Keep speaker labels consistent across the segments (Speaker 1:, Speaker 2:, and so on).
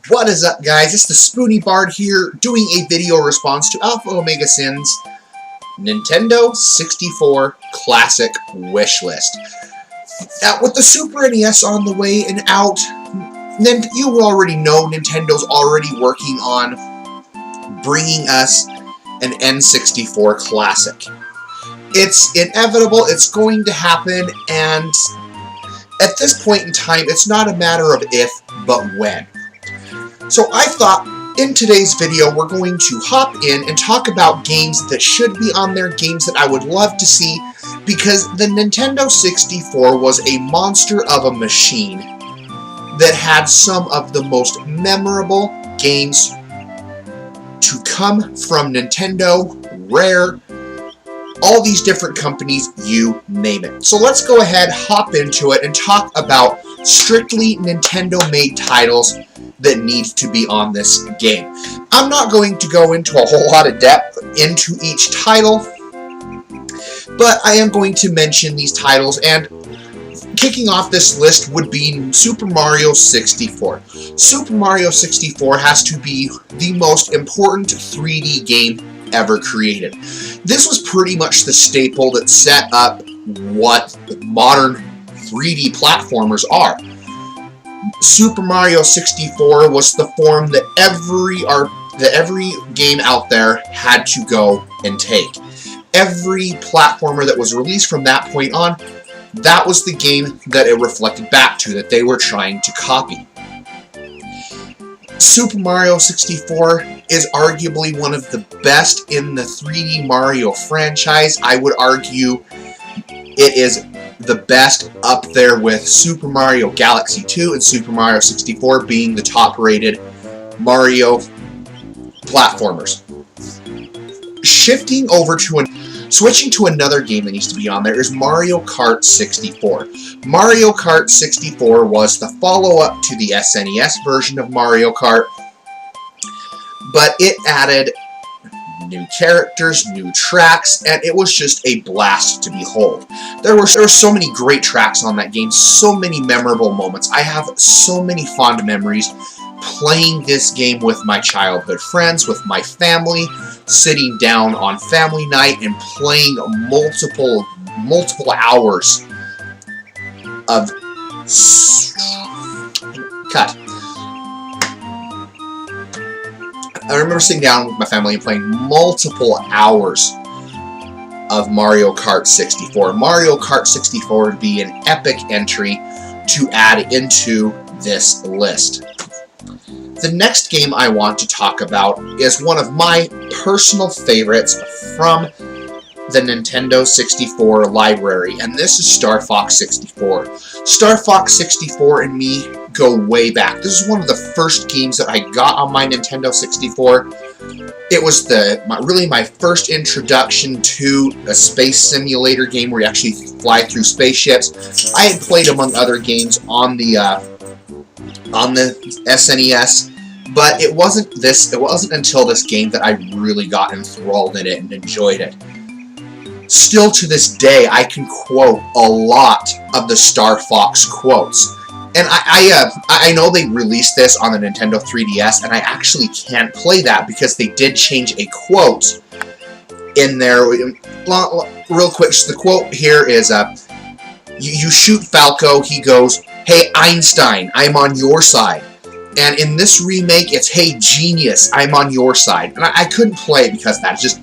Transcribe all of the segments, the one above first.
Speaker 1: What is up, guys? It's the Spoony Bard here, doing a video response to Alpha Omega Sin's Nintendo 64 Classic wishlist. Now, with the Super NES on the way and out, you already know Nintendo's already working on bringing us an N64 Classic. It's inevitable, it's going to happen, and at this point in time, it's not a matter of if, but when. So I thought, in today's video, we're going to hop in and talk about games that should be on there, games that I would love to see, because the Nintendo 64 was a monster of a machine that had some of the most memorable games to come from Nintendo, Rare, all these different companies, you name it. So let's go ahead, hop into it, and talk about strictly Nintendo-made titles that need to be on this game. I'm not going to go into a whole lot of depth into each title, but I am going to mention these titles, and kicking off this list would be Super Mario 64. Super Mario 64 has to be the most important 3D game ever created. This was pretty much the staple that set up what modern 3D platformers are. Super Mario 64 was the form that every game out there had to go and take. Every platformer that was released from that point on, that was the game that it reflected back to, that they were trying to copy. Super Mario 64 is arguably one of the best in the 3D Mario franchise. I would argue it is the best up there with Super Mario Galaxy 2 and Super Mario 64 being the top-rated Mario platformers. Switching to another game that needs to be on there is Mario Kart 64. Mario Kart 64 was the follow-up to the SNES version of Mario Kart, but it added new characters, new tracks, and it was just a blast to behold. There were so many great tracks on that game, so many memorable moments. I have so many fond memories playing this game with my childhood friends, with my family, sitting down on family night and playing multiple hours of I remember sitting down with my family and playing multiple hours of Mario Kart 64. Mario Kart 64 would be an epic entry to add into this list. The next game I want to talk about is one of my personal favorites from the Nintendo 64 library, and this is Star Fox 64. Star Fox 64 and me go way back. This is one of the first games that I got on my Nintendo 64. It was really my first introduction to a space simulator game where you actually fly through spaceships. I had played, among other games, on the SNES, but it wasn't until this game that I really got enthralled in it and enjoyed it. Still to this day, I can quote a lot of the Star Fox quotes. And I know they released this on the Nintendo 3DS, and I actually can't play that because they did change a quote in there. Real quick, the quote here is, you shoot Falco, he goes, "Hey Einstein, I'm on your side." And in this remake, it's, "Hey genius, I'm on your side." And I couldn't play it because that just,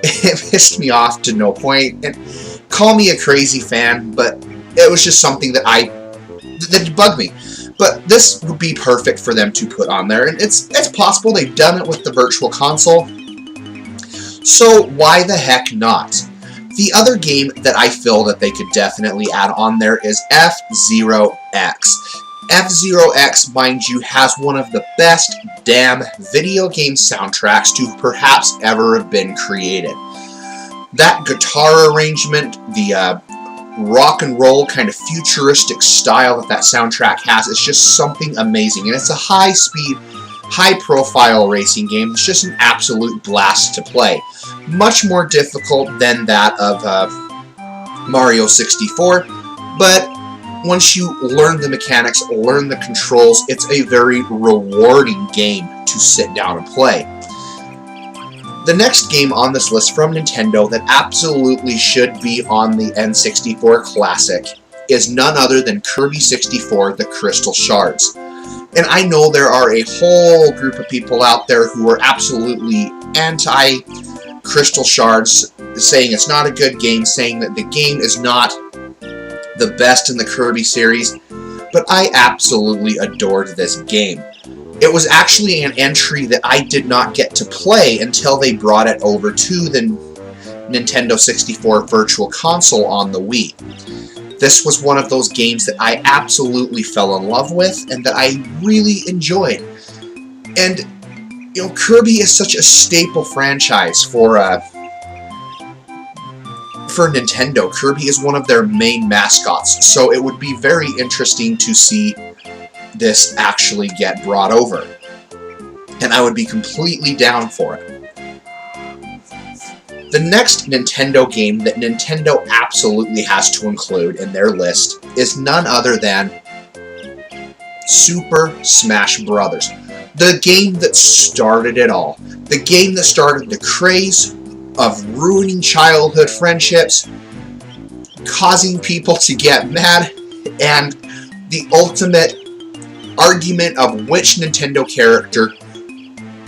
Speaker 1: it pissed me off to no point. And call me a crazy fan, but it was just something that bugged me. But this would be perfect for them to put on there, and it's possible they've done it with the Virtual Console, so why the heck not? The other game that I feel that they could definitely add on there is F-Zero X. F-Zero X, mind you, has one of the best damn video game soundtracks to perhaps ever have been created. That guitar arrangement, the rock and roll kind of futuristic style that soundtrack has, is just something amazing. And it's a high-speed, high-profile racing game. It's just an absolute blast to play. Much more difficult than that of Mario 64, but once you learn the mechanics, learn the controls, it's a very rewarding game to sit down and play. The next game on this list from Nintendo that absolutely should be on the N64 Classic is none other than Kirby 64, The Crystal Shards. And I know there are a whole group of people out there who are absolutely anti-Crystal Shards, saying it's not a good game, saying that the game is not the best in the Kirby series, but I absolutely adored this game. It was actually an entry that I did not get to play until they brought it over to the Nintendo 64 Virtual Console on the Wii. This was one of those games that I absolutely fell in love with and that I really enjoyed. And, you know, Kirby is such a staple franchise for Nintendo. Kirby is one of their main mascots, so it would be very interesting to see this actually get brought over. And I would be completely down for it. The next Nintendo game that Nintendo absolutely has to include in their list is none other than Super Smash Bros. The game that started it all. The game that started the craze of ruining childhood friendships, causing people to get mad, and the ultimate argument of which Nintendo character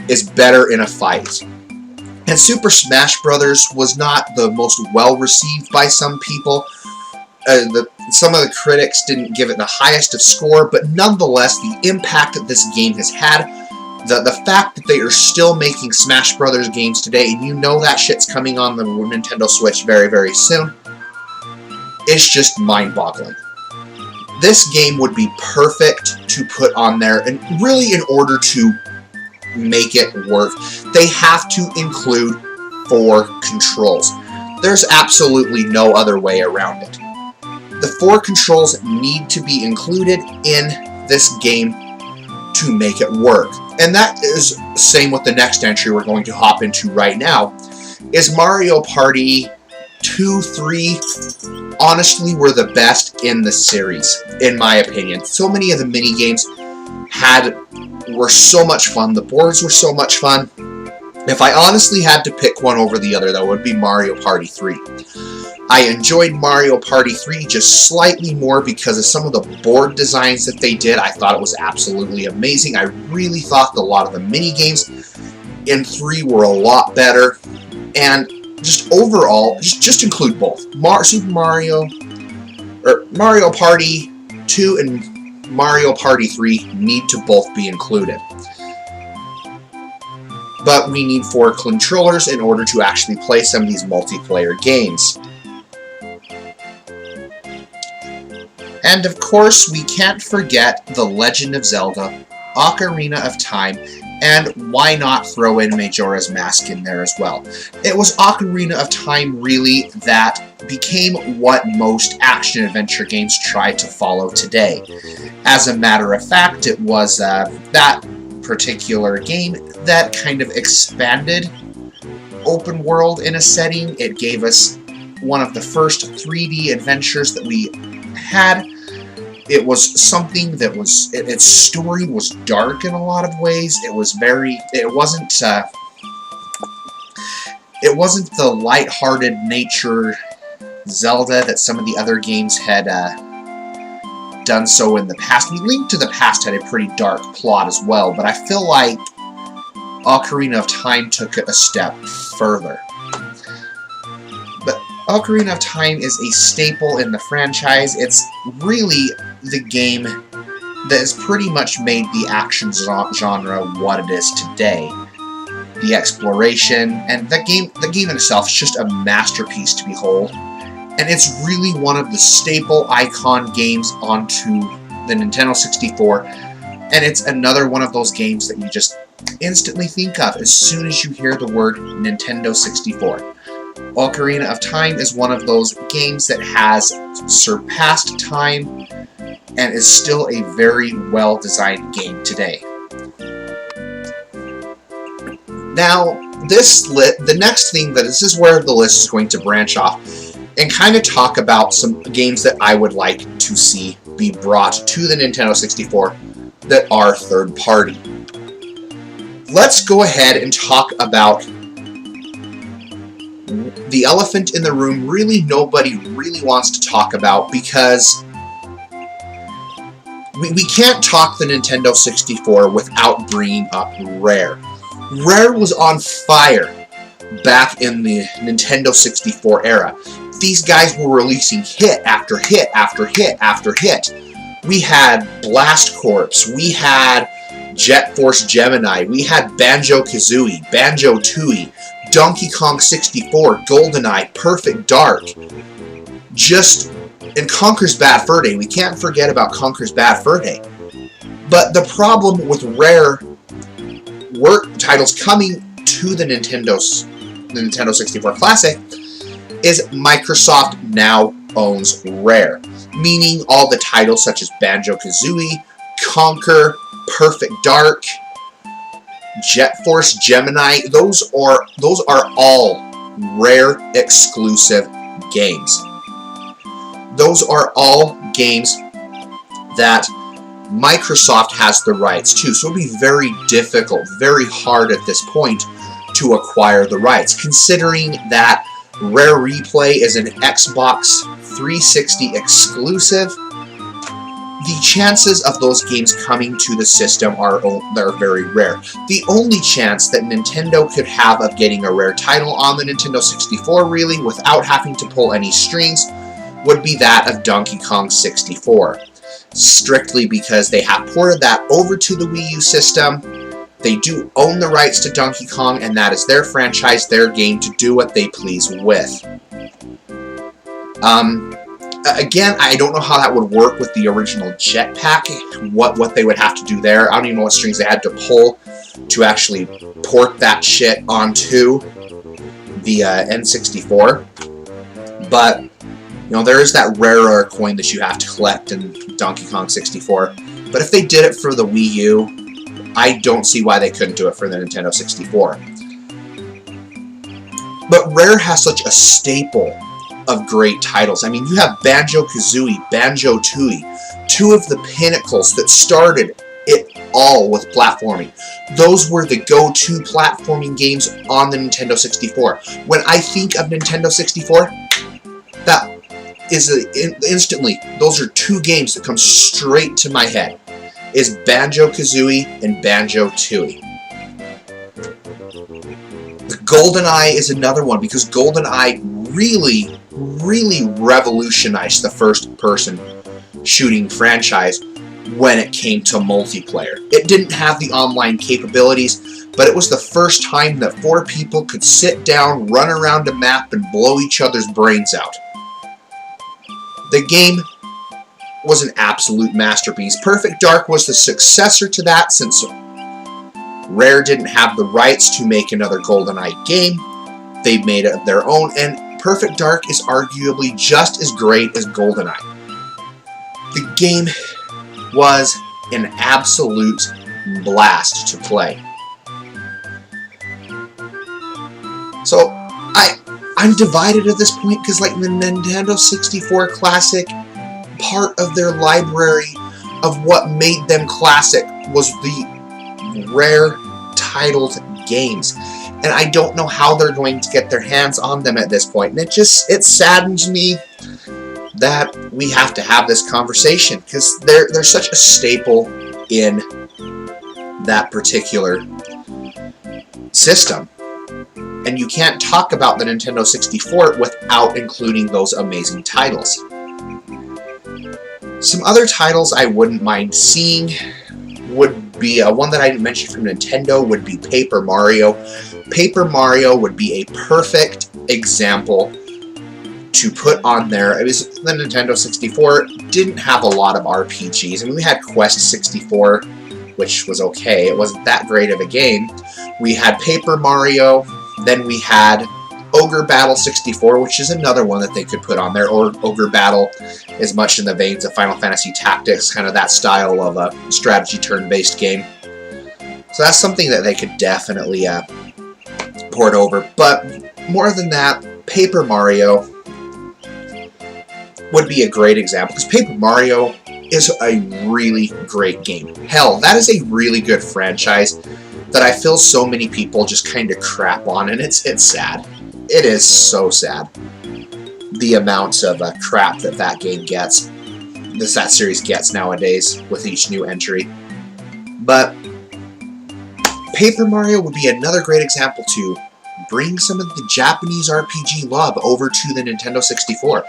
Speaker 1: is better in a fight. And Super Smash Bros. Was not the most well-received by some people. Some of the critics didn't give it the highest of score, but nonetheless, the impact that this game has had, the fact that they are still making Smash Bros. Games today, and you know that shit's coming on the Nintendo Switch very, very soon, it's just mind-boggling. This game would be perfect to put on there, and really in order to make it work, they have to include 4 controls. There's absolutely no other way around it. The 4 controls need to be included in this game to make it work. And that is the same with the next entry we're going to hop into right now, is Mario Party 2, 3, honestly were the best in the series, in my opinion. So many of the mini-games were so much fun. The boards were so much fun. If I honestly had to pick one over the other, that would be Mario Party 3. I enjoyed Mario Party 3 just slightly more because of some of the board designs that they did. I thought it was absolutely amazing. I really thought that a lot of the mini-games in 3 were a lot better. And just overall, just include both. Mario Party 2 and Mario Party 3 need to both be included. But we need 4 controllers in order to actually play some of these multiplayer games. And of course, we can't forget The Legend of Zelda, Ocarina of Time, and why not throw in Majora's Mask in there as well. It was Ocarina of Time, really, that became what most action-adventure games try to follow today. As a matter of fact, it was that particular game that kind of expanded open world in a setting. It gave us one of the first 3D adventures that we had. It was something that was, its story was dark in a lot of ways. It was very, it wasn't the light-hearted nature Zelda that some of the other games had done so in the past. I mean, Link to the Past had a pretty dark plot as well, but I feel like Ocarina of Time took it a step further. But Ocarina of Time is a staple in the franchise. It's really the game that has pretty much made the action genre what it is today. The exploration, and the game in itself is just a masterpiece to behold. And it's really one of the staple icon games onto the Nintendo 64. And it's another one of those games that you just instantly think of as soon as you hear the word Nintendo 64. Ocarina of Time is one of those games that has surpassed time and is still a very well-designed game today. Now, this is where the list is going to branch off, and kind of talk about some games that I would like to see be brought to the Nintendo 64 that are third party. Let's go ahead and talk about the elephant in the room really nobody really wants to talk about, because we can't talk the Nintendo 64 without bringing up Rare. Rare was on fire back in the Nintendo 64 era. These guys were releasing hit after hit after hit after hit. We had Blast Corps, we had Jet Force Gemini, we had Banjo-Kazooie, Banjo-Tooie, Donkey Kong 64, GoldenEye, Perfect Dark, and Conker's Bad Fur Day. We can't forget about Conker's Bad Fur Day. But the problem with Rare work titles coming to the Nintendo 64 Classic is Microsoft now owns Rare, meaning all the titles such as Banjo-Kazooie, Conker, Perfect Dark, Jet Force Gemini, those are all Rare exclusive games. Those are all games that Microsoft has the rights to, so it would be very difficult, very hard at this point to acquire the rights, considering that Rare Replay is an Xbox 360 exclusive. The chances of those games coming to the system are very rare. The only chance that Nintendo could have of getting a Rare title on the Nintendo 64, really, without having to pull any strings, would be that of Donkey Kong 64. Strictly because they have ported that over to the Wii U system. They do own the rights to Donkey Kong, and that is their franchise, their game, to do what they please with. Again, I don't know how that would work with the original Jetpack, what they would have to do there. I don't even know what strings they had to pull to actually port that shit onto the N64. But, you know, there is that rarer coin that you have to collect in Donkey Kong 64. But if they did it for the Wii U, I don't see why they couldn't do it for the Nintendo 64. But Rare has such a staple of great titles. I mean, you have Banjo-Kazooie, Banjo-Tooie, two of the pinnacles that started it all with platforming. Those were the go-to platforming games on the Nintendo 64. When I think of Nintendo 64, that is instantly, those are two games that come straight to my head, is Banjo-Kazooie and Banjo-Tooie. GoldenEye is another one, because GoldenEye really revolutionized the first-person shooting franchise when it came to multiplayer. It didn't have the online capabilities, but it was the first time that 4 people could sit down, run around a map, and blow each other's brains out. The game was an absolute masterpiece. Perfect Dark was the successor to that, since Rare didn't have the rights to make another GoldenEye game. They made it their own, and Perfect Dark is arguably just as great as GoldenEye. The game was an absolute blast to play. So, I'm divided at this point, because like the Nintendo 64 Classic, part of their library of what made them classic was the Rare titled games. And I don't know how they're going to get their hands on them at this point. And it saddens me that we have to have this conversation, because they're such a staple in that particular system. And you can't talk about the Nintendo 64 without including those amazing titles. Some other titles I wouldn't mind seeing would be, one that I didn't mention from Nintendo would be Paper Mario. Paper Mario would be a perfect example to put on there. It was the Nintendo 64 didn't have a lot of RPGs. I mean, we had Quest 64, which was okay. It wasn't that great of a game. We had Paper Mario, then we had Ogre Battle 64, which is another one that they could put on there, or Ogre Battle is much in the veins of Final Fantasy Tactics, kind of that style of a strategy turn-based game. So that's something that they could definitely port over. But more than that, Paper Mario would be a great example, because Paper Mario is a really great game. Hell, that is a really good franchise that I feel so many people just kind of crap on, and it's sad. It is so sad, the amount of crap that game gets, that series gets nowadays with each new entry. But Paper Mario would be another great example to bring some of the Japanese RPG love over to the Nintendo 64.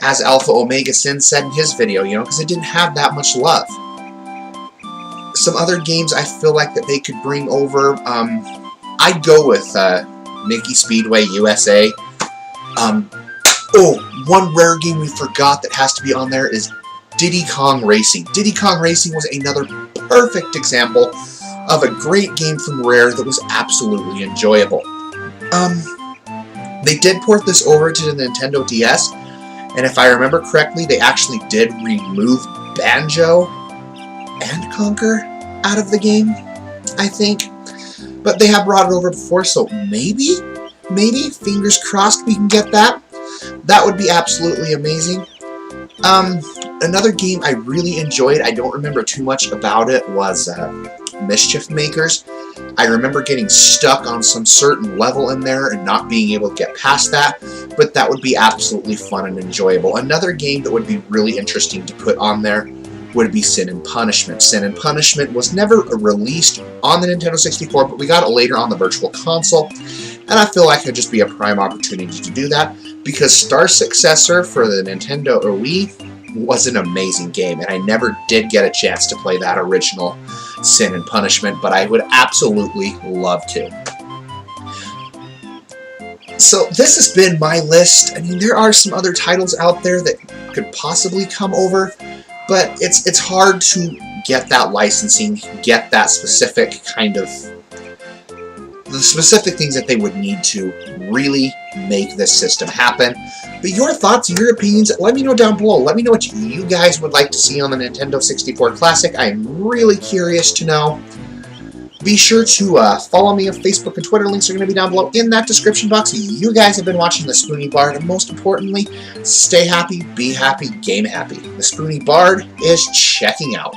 Speaker 1: As Alpha Omega Sin said in his video, you know, because it didn't have that much love. Some other games I feel like that they could bring over, I'd go with Mickey Speedway USA. Oh, one rare game we forgot that has to be on there is Diddy Kong Racing. Diddy Kong Racing was another perfect example of a great game from Rare that was absolutely enjoyable. They did port this over to the Nintendo DS, and if I remember correctly, they actually did remove Banjo and Conquer out of the game, I think. But they have brought it over before, so maybe, fingers crossed we can get that. That would be absolutely amazing. Another game I really enjoyed, I don't remember too much about it, was Mischief Makers. I remember getting stuck on some certain level in there and not being able to get past that, but that would be absolutely fun and enjoyable. Another game that would be really interesting to put on there would be Sin and Punishment. Sin and Punishment was never released on the Nintendo 64, but we got it later on the Virtual Console, and I feel like it would just be a prime opportunity to do that, because Star Successor for the Nintendo or Wii was an amazing game, and I never did get a chance to play that original Sin and Punishment, but I would absolutely love to. So this has been my list. I mean, there are some other titles out there that could possibly come over, but it's hard to get that licensing, get that specific kind of, the specific things that they would need to really make this system happen. But your thoughts, your opinions, let me know down below. Let me know what you guys would like to see on the Nintendo 64 Classic. I am really curious to know. Be sure to follow me on Facebook and Twitter. Links are going to be down below in that description box. You guys have been watching the Spoony Bard, and most importantly, stay happy, be happy, game happy. The Spoony Bard is checking out.